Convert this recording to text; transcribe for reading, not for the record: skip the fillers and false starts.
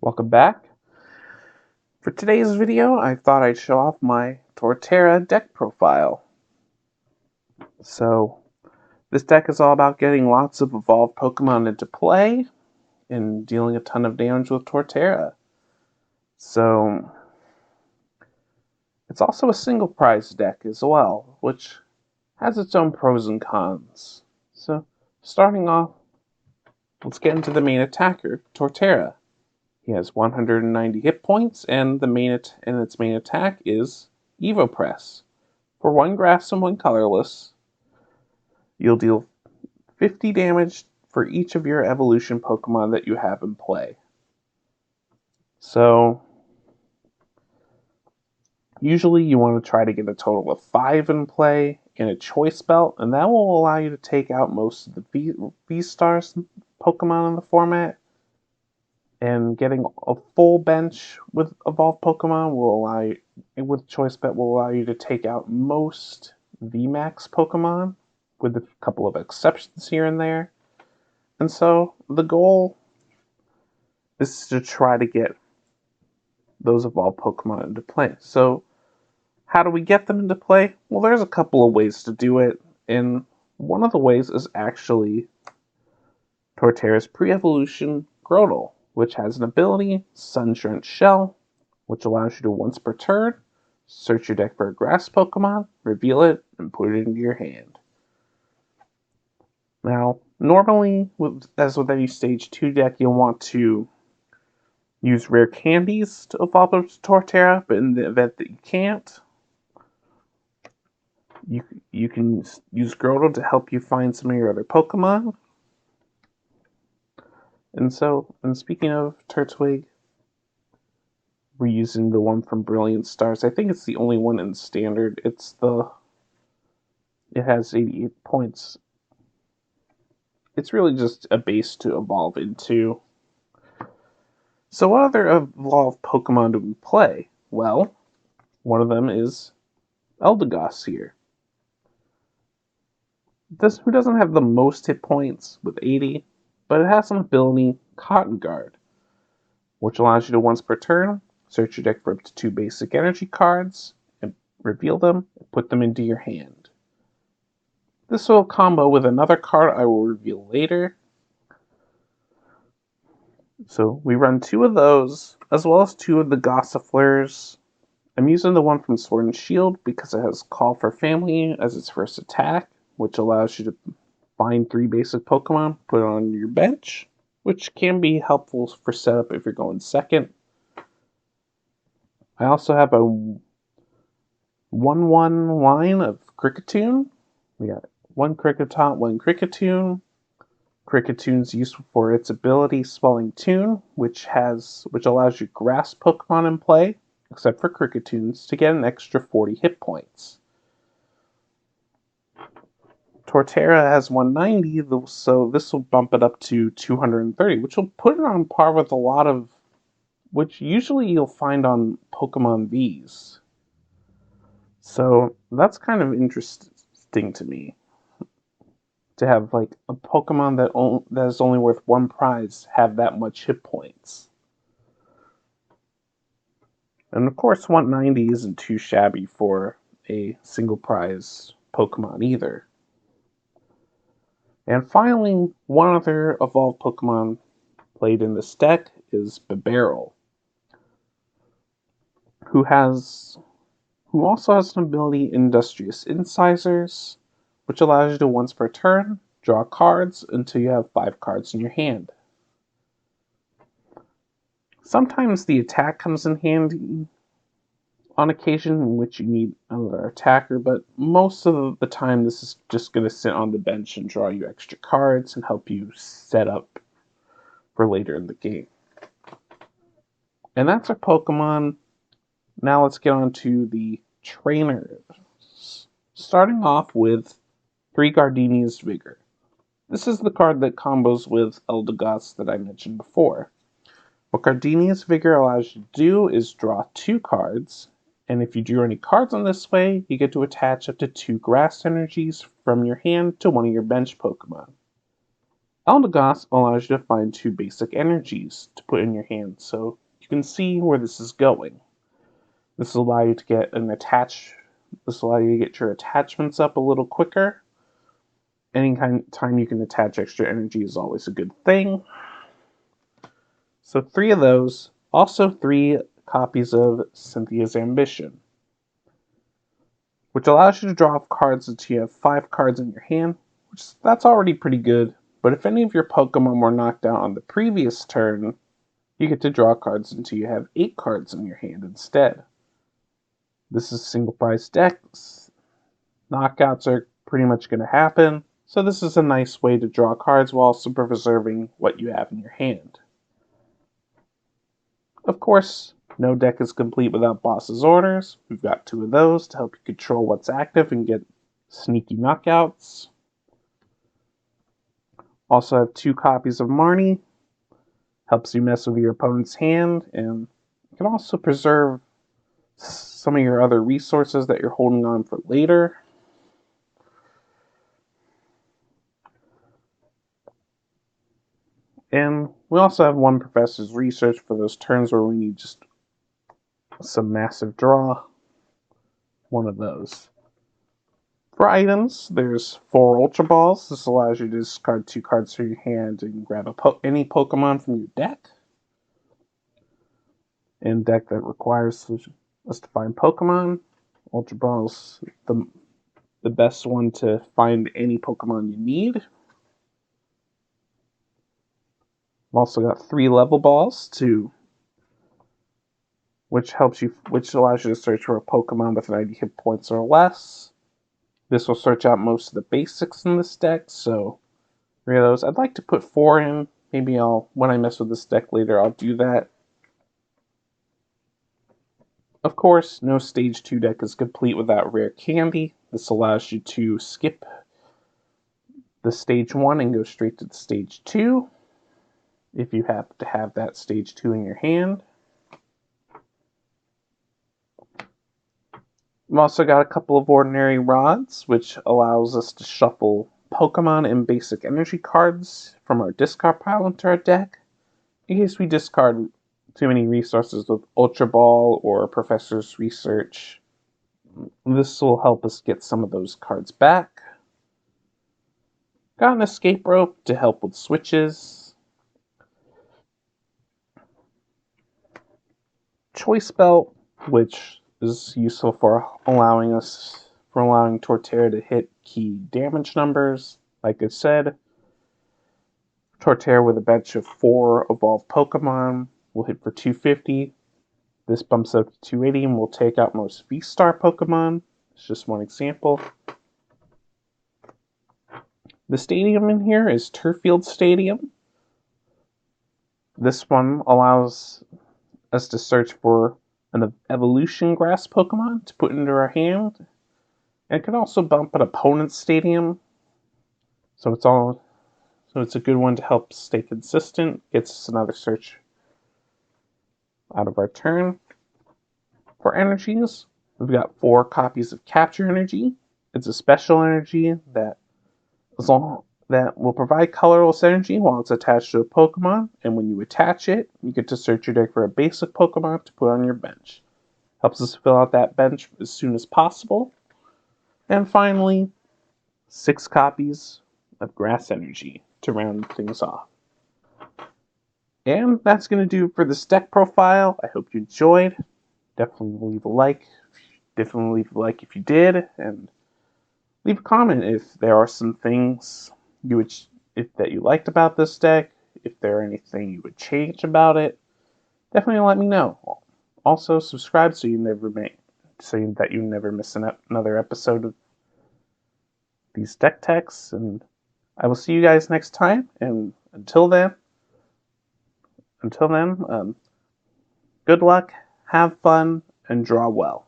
Welcome back. For today's video, I thought I'd show off my Torterra deck profile. So, this deck is all about getting lots of evolved Pokemon into play and dealing a ton of damage with Torterra. So, it's also a single prize deck as well, which has its own pros and cons. So, starting off, let's get into the main attacker, Torterra. He has 190 hit points, and its main attack is Evo Press. For one grass and one colorless, you'll deal 50 damage for each of your evolution Pokemon that you have in play. So, usually you want to try to get a total of 5 in play in a choice belt, and that will allow you to take out most of the V-Stars Pokemon in the format. And getting a full bench with evolved Pokemon with choice bet will allow you to take out most VMAX Pokemon, with a couple of exceptions here and there. And so the goal is to try to get those evolved Pokemon into play. So how do we get them into play? Well, there's a couple of ways to do it, and one of the ways is actually Torterra's pre-evolution Grotle, which has an ability, Sun-Drenched Shell, which allows you to once per turn, search your deck for a grass Pokemon, reveal it, and put it into your hand. Now, normally, as with any Stage 2 deck, you'll want to use rare candies to evolve up to Torterra, but in the event that you can't, you can use Grotle to help you find some of your other Pokemon. And speaking of Turtwig, we're using the one from Brilliant Stars. I think it's the only one in Standard. It has 88 points. It's really just a base to evolve into. So what other evolved Pokemon do we play? Well, one of them is Eldegoss here. Who doesn't have the most hit points with 80, but it has an ability, Cotton Guard, which allows you to once per turn, search your deck for up to 2 basic energy cards, and reveal them, and put them into your hand. This will combo with another card I will reveal later. So we run 2 of those, as well as 2 of the Gossifleurs. I'm using the one from Sword and Shield because it has Call for Family as its first attack, which allows you to find 3 basic Pokemon, put it on your bench, which can be helpful for setup if you're going second. I also have a 1/1 line of Kricketune. We got 1 Kricketot, 1 Kricketune. Kricketune useful for its ability Swelling Tune, which allows you grass Pokemon in play, except for Kricketunes, to get an extra 40 hit points. Torterra has 190, so this will bump it up to 230, which will put it on par with a lot of which usually you'll find on Pokemon Vs. So that's kind of interesting to me, to have like a Pokemon that is only worth 1 prize have that much hit points. And of course 190 isn't too shabby for a single prize Pokemon either. And finally, one other evolved Pokemon played in this deck is Bibarel, who also has an ability, Industrious Incisors, which allows you to once per turn draw cards until you have 5 cards in your hand. Sometimes the attack comes in handy on occasion in which you need another attacker, but most of the time this is just going to sit on the bench and draw you extra cards and help you set up for later in the game. And that's our Pokemon. Now let's get on to the trainers. Starting off with 3 Gardenia's Vigor. This is the card that combos with Eldegoss that I mentioned before. What Gardenia's Vigor allows you to do is draw 2 cards, and if you drew any cards on this way, you get to attach up to 2 grass energies from your hand to one of your bench Pokemon. Eldegoss allows you to find 2 basic energies to put in your hand, so you can see where this is going. This will allow you to get This will allow you to get your attachments up a little quicker. Any time you can attach extra energy is always a good thing. So 3 of those. Also 3 copies of Cynthia's Ambition, which allows you to draw cards until you have 5 cards in your hand, that's already pretty good. But if any of your Pokemon were knocked out on the previous turn, you get to draw cards until you have 8 cards in your hand instead. This is single prize decks. Knockouts are pretty much going to happen, so this is a nice way to draw cards while also preserving what you have in your hand. Of course, no deck is complete without boss's orders. We've got 2 of those to help you control what's active and get sneaky knockouts. Also have 2 copies of Marnie. Helps you mess with your opponent's hand, and you can also preserve some of your other resources that you're holding on for later. And we also have 1 Professor's Research for those turns where we need just some massive draw. 1 of those. For items, there's 4 Ultra Balls. This allows you to discard 2 cards from your hand and grab any Pokemon from your deck. In deck that requires us to find Pokemon, Ultra Ball's the best one to find any Pokemon you need. I've also got 3 Level Balls which allows you to search for a Pokemon with 90 hit points or less. This will search out most of the basics in this deck, so 3 of those. I'd like to put 4 in. Maybe when I mess with this deck later, I'll do that. Of course, no Stage 2 deck is complete without Rare Candy. This allows you to skip the Stage 1 and go straight to the Stage 2, if you have to have that Stage 2 in your hand. We've also got a couple of Ordinary Rods, which allows us to shuffle Pokemon and basic energy cards from our discard pile into our deck, in case we discard too many resources with Ultra Ball or Professor's Research. This will help us get some of those cards back. Got an Escape Rope to help with switches. Choice Belt, which is useful for allowing Torterra to hit key damage numbers. Like I said, Torterra with a bench of 4 evolved Pokemon will hit for 250. This bumps up to 280 and will take out most V-Star Pokemon. It's just one example. The stadium in here is Turffield Stadium. This one allows us to search for an evolution grass Pokemon to put into our hand. And it can also bump an opponent's stadium. So it's a good one to help stay consistent. Gets us another search out of our turn. For energies, we've got 4 copies of Capture Energy. It's a special energy that will provide colorless energy while it's attached to a Pokemon, and when you attach it, you get to search your deck for a basic Pokemon to put on your bench. Helps us fill out that bench as soon as possible. And finally, 6 copies of Grass Energy to round things off. And that's going to do it for this deck profile. I hope you enjoyed. Definitely leave a like. If you did, and leave a comment if there are some things that you liked about this deck. If there are anything you would change about it, definitely let me know. Also, subscribe so that you never miss another episode of these deck techs. And I will see you guys next time. And until then, good luck, have fun, and draw well.